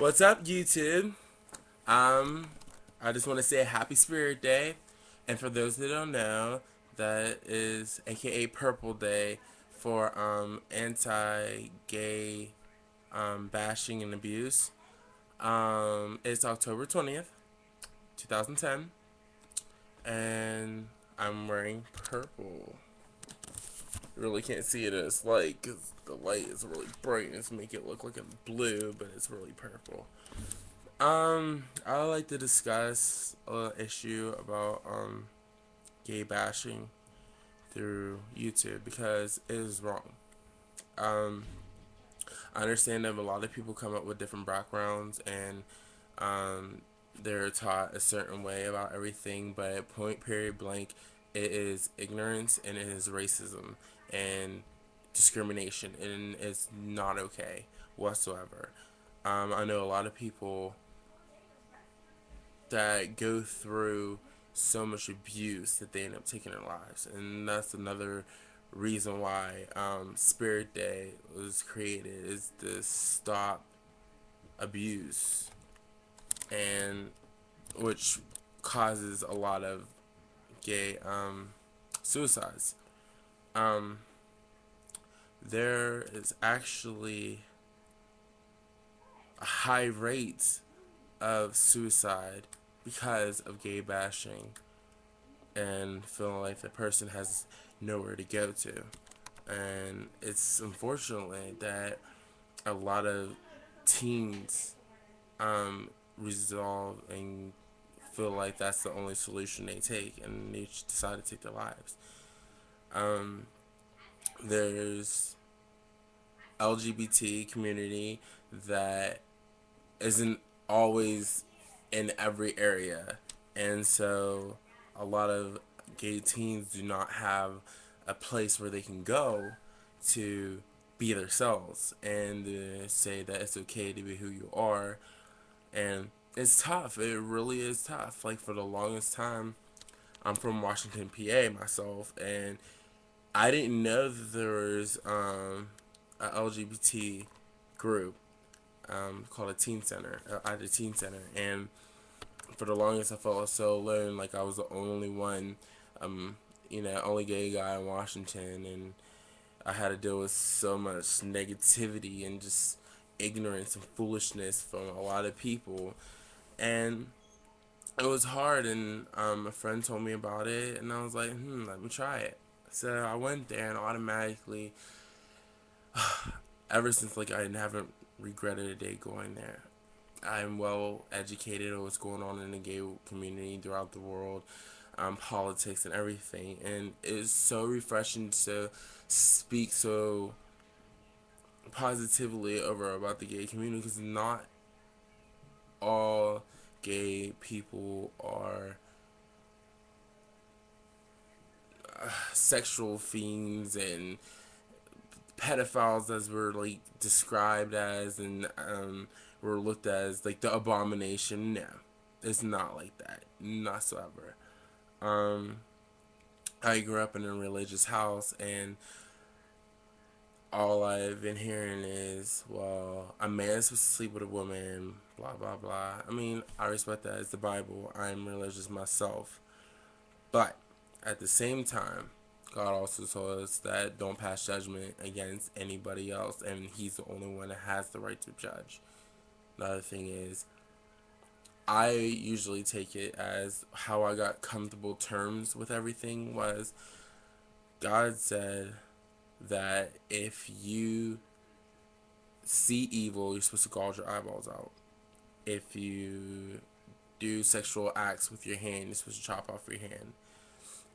What's up, YouTube? Um, I just want to say Happy Spirit Day, and for those that don't know, that is AKA Purple Day for anti-gay bashing and abuse. It's October 20th, 2010, and I'm wearing purple. You really can't see it in this light because the light is really bright and it's make it look like it's blue, but it's really purple. I would like to discuss an issue about gay bashing through YouTube because it is wrong. Um, I understand that a lot of people come up with different backgrounds and um, they're taught a certain way about everything, but point period blank, it is ignorance and it is racism and discrimination, and it's not okay whatsoever. I know a lot of people that go through so much abuse that they end up taking their lives, and that's another reason why Spirit Day was created, is to stop abuse, and which causes a lot of gay suicides. Um, there is actually a high rate of suicide because of gay bashing and feeling like the person has nowhere to go to. And it's unfortunately that a lot of teens resolve and feel like that's the only solution they take, and they decide to take their lives. Um, there's LGBT community that isn't always in every area, and so a lot of gay teens do not have a place where they can go to be themselves and say that it's okay to be who you are. And it's tough. It really is tough. Like, for the longest time, I'm from Washington, PA myself, and I didn't know that there was a LGBT group called a teen center at a teen center. And for the longest, I felt so alone, like I was the only one, only gay guy in Washington, and I had to deal with so much negativity and just ignorance and foolishness from a lot of people, and it was hard. And a friend told me about it, and I was like, let me try it. So I went there, and automatically, ever since, like, I haven't regretted a day going there. I'm well educated on what's going on in the gay community throughout the world, politics and everything, and it's so refreshing to speak so positively over about the gay community, because not all gay people are sexual fiends and pedophiles, as we're like described as, and were looked as like the abomination. No, it's not like that, not whatsoever. Um, I grew up in a religious house, and all I've been hearing is, well, a man is supposed to sleep with a woman, blah blah blah. I mean, I respect that. It's the Bible. I'm religious myself, but at the same time, God also told us that don't pass judgment against anybody else, and He's the only one that has the right to judge. Another thing is, I usually take it as how I got comfortable terms with everything was, God said that if you see evil, you're supposed to gouge your eyeballs out. If you do sexual acts with your hand, you're supposed to chop off your hand.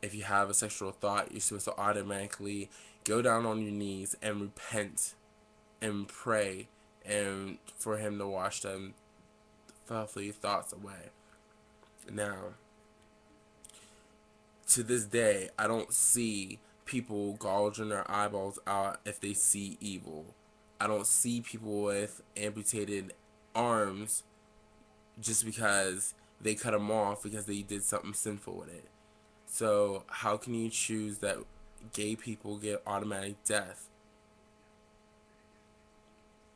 If you have a sexual thought, you're supposed to automatically go down on your knees and repent and pray and for Him to wash them filthy thoughts away. Now, to this day, I don't see people gouging their eyeballs out if they see evil. I don't see people with amputated arms just because they cut them off because they did something sinful with it. So how can you choose that gay people get automatic death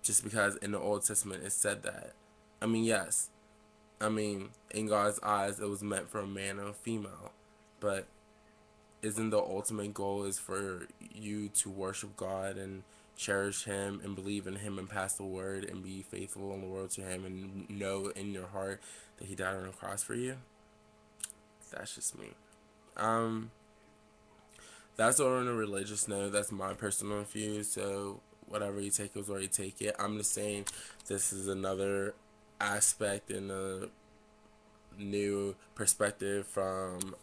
just because in the Old Testament it said that? I mean, yes. I mean, in God's eyes, it was meant for a man and a female. But isn't the ultimate goal is for you to worship God and cherish Him and believe in Him and pass the word and be faithful in the world to Him and know in your heart that He died on the cross for you? That's just me. Um, that's all on a religious note. That's my personal view. So whatever you take is where you take it. I'm just saying this is another aspect and a new perspective from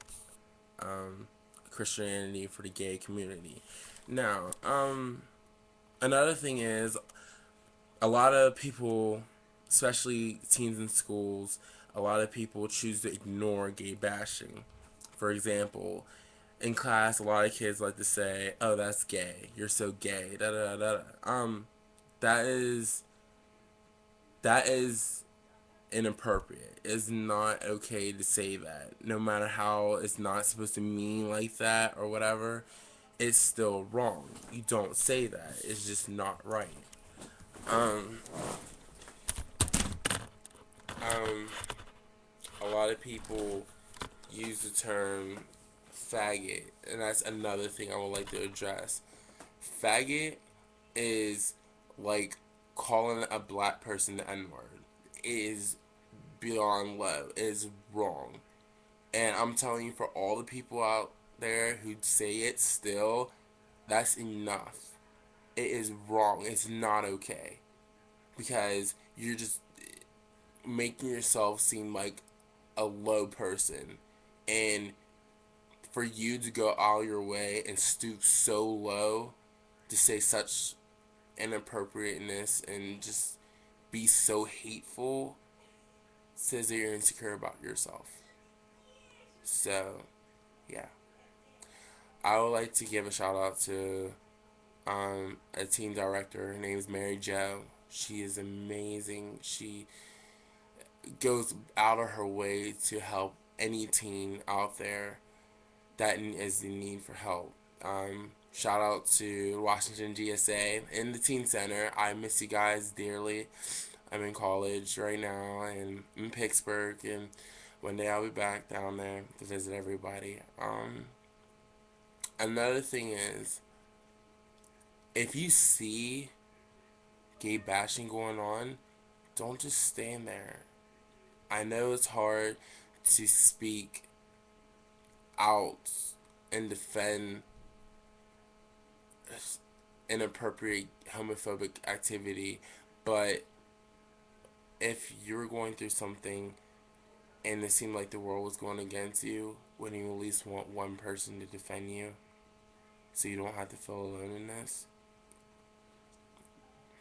Christianity for the gay community. Now, another thing is a lot of people, especially teens in schools, a lot of people choose to ignore gay bashing. For example, in class, a lot of kids like to say, "Oh, that's gay. You're so gay." Da da da da. That is inappropriate. It's not okay to say that. No matter how it's not supposed to mean like that or whatever, it's still wrong. You don't say that. It's just not right. Um, um, a lot of people use the term faggot, and that's another thing I would like to address. Faggot is like calling a black person the N word. It is beyond low. It is wrong. And I'm telling you, for all the people out there who say it still, that's enough. It is wrong. It's not okay. Because you're just making yourself seem like a low person. And for you to go all your way and stoop so low to say such inappropriateness and just be so hateful says that you're insecure about yourself. So, yeah. I would like to give a shout out to a team director. Her name is Mary Jo. She is amazing. She goes out of her way to help any teen out there that is in need for help. Shout out to Washington GSA and the Teen Center. I miss you guys dearly. I'm in college right now and in Pittsburgh, and one day I'll be back down there to visit everybody. Another thing is, if you see gay bashing going on, don't just stand there. I know it's hard to speak out and defend inappropriate homophobic activity, but if you're going through something and it seemed like the world was going against you, wouldn't you at least want one person to defend you so you don't have to feel alone in this?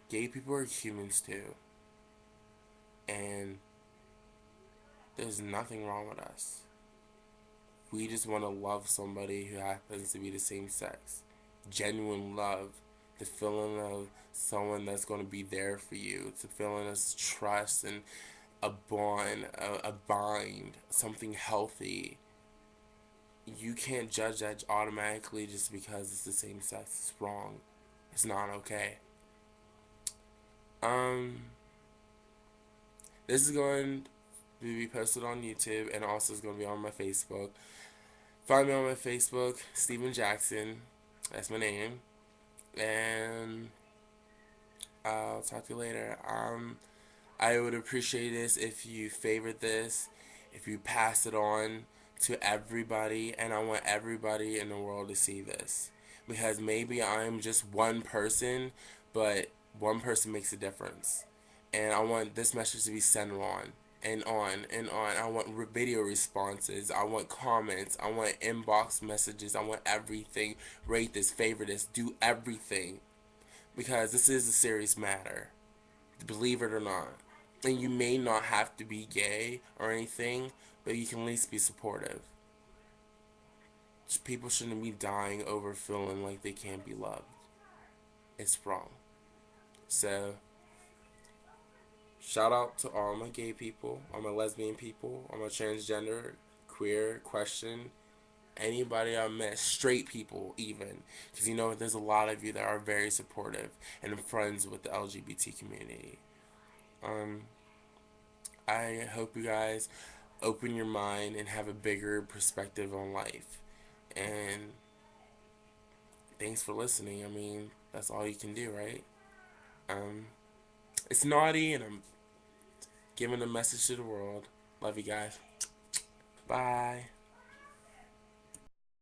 Gay people are humans too, and there's nothing wrong with us. We just want to love somebody who happens to be the same sex. Genuine love. The feeling of someone that's going to be there for you. It's a feeling of trust and a bond, a bind, something healthy. You can't judge that automatically just because it's the same sex. It's wrong. It's not okay. This is going to be posted on YouTube and also is going to be on my Facebook. Find me on my Facebook, Steven Jaclkson. That's my name. And I'll talk to you later. I would appreciate this if you favorite this, if you pass it on to everybody, and I want everybody in the world to see this. Because maybe I'm just one person, but one person makes a difference. And I want this message to be sent on and on and on. I want video responses. I want comments. I want inbox messages. I want everything. Rate this, favorite this, do everything. Because this is a serious matter. Believe it or not. And you may not have to be gay or anything, but you can at least be supportive. People shouldn't be dying over feeling like they can't be loved. It's wrong. So, shout out to all my gay people, all my lesbian people, all my transgender, queer, question, anybody I met, straight people even. Because you know, there's a lot of you that are very supportive and friends with the LGBT community. I hope you guys open your mind and have a bigger perspective on life. And thanks for listening. I mean, that's all you can do, right? Um, it's naughty, and I'm giving a message to the world. Love you guys. Bye.